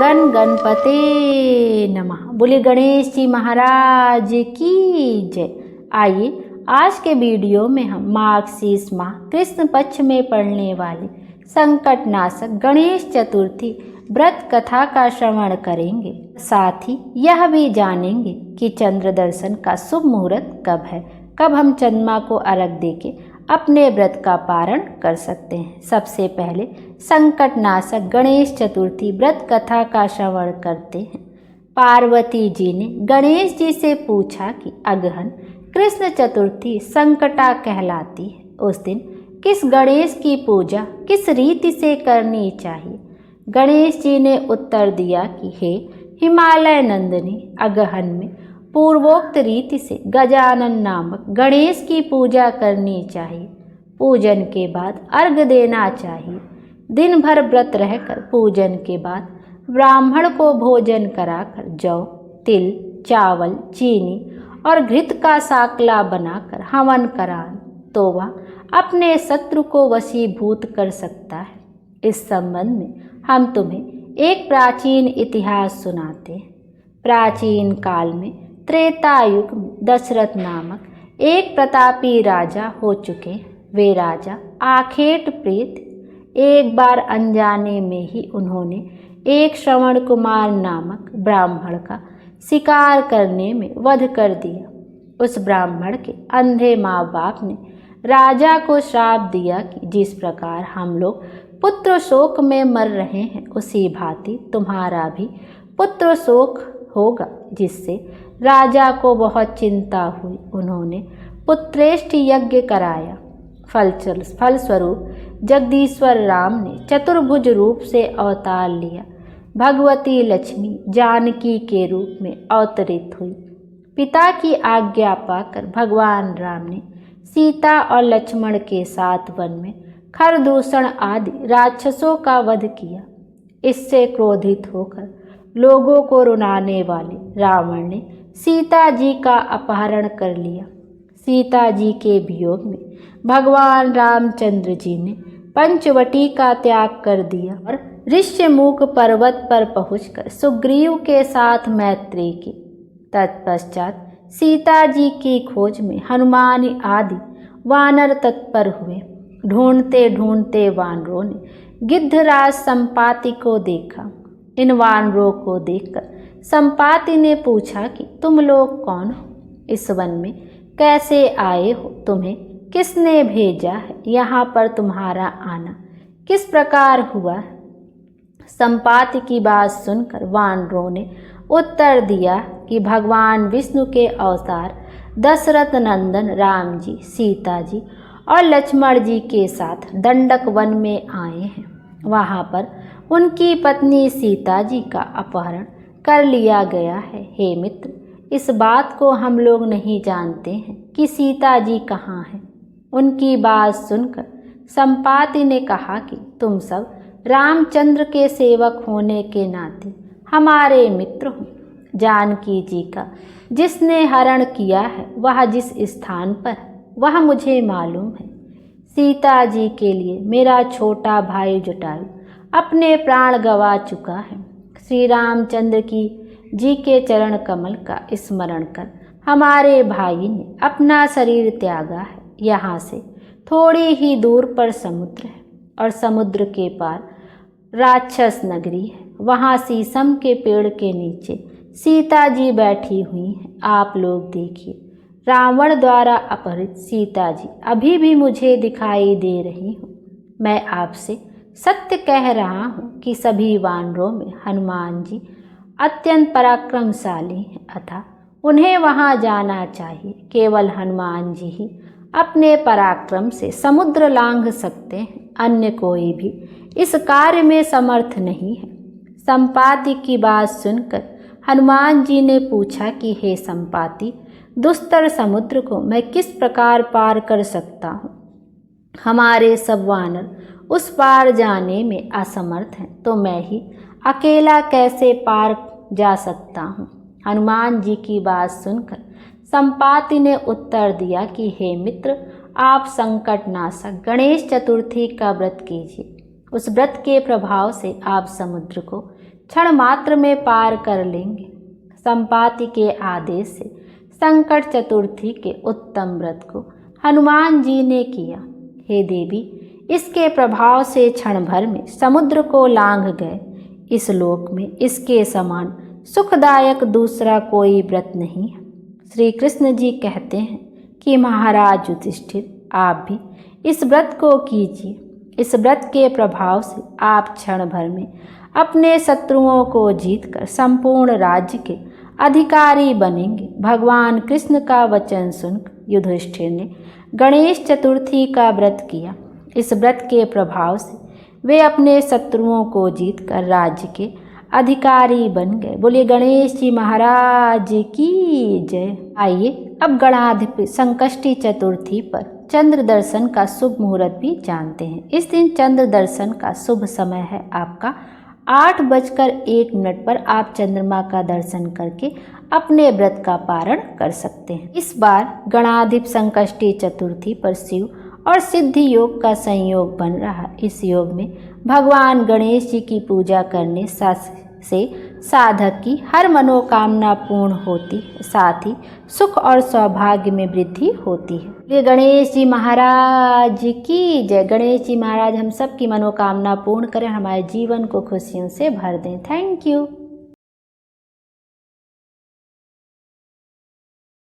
गण गणपते नमः। बोले गणेश जी महाराज की जय। आइए आज के वीडियो में हम मार्गशीर्ष माह कृष्ण पक्ष में पड़ने वाली संकटनाशक गणेश चतुर्थी व्रत कथा का श्रवण करेंगे। साथ ही यह भी जानेंगे कि चंद्र दर्शन का शुभ मुहूर्त कब है, कब हम चंद्रमा को अर्घ देके अपने व्रत का पारण कर सकते हैं। सबसे पहले संकटनाशक गणेश चतुर्थी व्रत कथा का श्रवण करते हैं। पार्वती जी ने गणेश जी से पूछा कि अगहन कृष्ण चतुर्थी संकटा कहलाती है, उस दिन किस गणेश की पूजा किस रीति से करनी चाहिए। गणेश जी ने उत्तर दिया कि हे हिमालय नंदिनी, अगहन में पूर्वोक्त रीति से गजानन नामक गणेश की पूजा करनी चाहिए। पूजन के बाद अर्घ देना चाहिए। दिन भर व्रत रहकर पूजन के बाद ब्राह्मण को भोजन कराकर जौ, तिल, चावल, चीनी और घृत का साकला बनाकर हवन कराएं तो वह अपने शत्रु को वशीभूत कर सकता है। इस संबंध में हम तुम्हें एक प्राचीन इतिहास सुनाते हैं। प्राचीन काल में त्रेता युग में दशरथ नामक एक प्रतापी राजा हो चुके। वे राजा आखेट प्रेत। एक बार अनजाने में ही उन्होंने एक श्रवण कुमार नामक ब्राह्मण का शिकार करने में वध कर दिया। उस ब्राह्मण के अंधे माँ बाप ने राजा को श्राप दिया कि जिस प्रकार हम लोग पुत्र शोक में मर रहे हैं, उसी भांति तुम्हारा भी पुत्र शोक होगा, जिससे राजा को बहुत चिंता हुई। उन्होंने पुत्रेष्ठ यज्ञ कराया। फलस्वरूप जगदीश्वर राम ने चतुर्भुज रूप से अवतार लिया। भगवती लक्ष्मी जानकी के रूप में अवतरित हुई। पिता की आज्ञा पाकर भगवान राम ने सीता और लक्ष्मण के साथ वन में खरदूषण आदि राक्षसों का वध किया। इससे क्रोधित होकर लोगों को रुलाने वाले रावण ने सीता जी का अपहरण कर लिया। सीता जी के वियोग में भगवान रामचंद्र जी ने पंचवटी का त्याग कर दिया और ऋष्यमुख पर्वत पर पहुंचकर सुग्रीव के साथ मैत्री की। तत्पश्चात सीता जी की खोज में हनुमान आदि वानर तत्पर हुए। ढूंढते ढूंढते वानरों ने गिद्धराज संपाति को देखा। इन वानरों को देखकर संपाति ने पूछा कि तुम लोग कौन हो, इस वन में कैसे आए हो, तुम्हें किसने भेजा है, यहाँ पर तुम्हारा आना किस प्रकार हुआ है। संपाति की बात सुनकर वानरों ने उत्तर दिया कि भगवान विष्णु के अवतार दशरथ नंदन राम जी सीता जी और लक्ष्मण जी के साथ दंडक वन में आए हैं। वहाँ पर उनकी पत्नी सीता जी का अपहरण कर लिया गया है। हे मित्र, इस बात को हम लोग नहीं जानते हैं कि सीता जी कहाँ हैं। उनकी बात सुनकर संपाति ने कहा कि तुम सब रामचंद्र के सेवक होने के नाते हमारे मित्र हो। जानकी जी का जिसने हरण किया है वह जिस स्थान पर वह मुझे मालूम है। सीता जी के लिए मेरा छोटा भाई जटायु अपने प्राण गंवा चुका है। श्री रामचंद्र की जी के चरण कमल का स्मरण कर हमारे भाई ने अपना शरीर त्यागा है। यहाँ से थोड़ी ही दूर पर समुद्र है और समुद्र के पार राक्षस नगरी है। वहाँ शीशम के पेड़ के नीचे सीता जी बैठी हुई हैं। आप लोग देखिए, रावण द्वारा अपहरित सीता जी अभी भी मुझे दिखाई दे रही हूँ। मैं आपसे सत्य कह रहा हूँ कि सभी वानरों में हनुमान जी अत्यंत पराक्रमशाली हैं, अतः उन्हें वहाँ जाना चाहिए। केवल हनुमान जी ही अपने पराक्रम से समुद्र लांघ सकते हैं, अन्य कोई भी इस कार्य में समर्थ नहीं है। संपाति की बात सुनकर हनुमान जी ने पूछा कि हे संपाति, दुस्तर समुद्र को मैं किस प्रकार पार कर सकता हूँ। हमारे सब वानर उस पार जाने में असमर्थ हैं, तो मैं ही अकेला कैसे पार जा सकता हूँ। हनुमान जी की बात सुनकर संपाति ने उत्तर दिया कि हे मित्र, आप संकटनाशक गणेश चतुर्थी का व्रत कीजिए। उस व्रत के प्रभाव से आप समुद्र को क्षण मात्र में पार कर लेंगे। संपाति के आदेश से संकट चतुर्थी के उत्तम व्रत को हनुमान जी ने किया। हे देवी, इसके प्रभाव से क्षण भर में समुद्र को लांघ गए। इस लोक में इसके समान सुखदायक दूसरा कोई व्रत नहीं है। श्री कृष्ण जी कहते हैं कि महाराज युधिष्ठिर, आप भी इस व्रत को कीजिए। इस व्रत के प्रभाव से आप क्षण भर में अपने शत्रुओं को जीतकर संपूर्ण राज्य के अधिकारी बनेंगे। भगवान कृष्ण का वचन सुनकर युधिष्ठिर ने गणेश चतुर्थी का व्रत किया। इस व्रत के प्रभाव से वे अपने शत्रुओं को जीतकर राज्य के अधिकारी बन गए। बोलिए गणेश जी महाराज की जय। आइए अब गणाधिप संकष्टी चतुर्थी पर चंद्र दर्शन का शुभ मुहूर्त भी जानते हैं। इस दिन चंद्र दर्शन का शुभ समय है आपका 8:01 पर। आप चंद्रमा का दर्शन करके अपने व्रत का पारण कर सकते हैं। इस बार गणाधिप संकष्टी चतुर्थी पर शिव और सिद्धि योग का संयोग बन रहा। इस योग में भगवान गणेश जी की पूजा करने से साधक की हर मनोकामना पूर्ण होती है, साथ ही सुख और सौभाग्य में वृद्धि होती है। ये गणेश जी महाराज की जय। गणेश जी महाराज हम सब की मनोकामना पूर्ण करें, हमारे जीवन को खुशियों से भर दें। Thank you.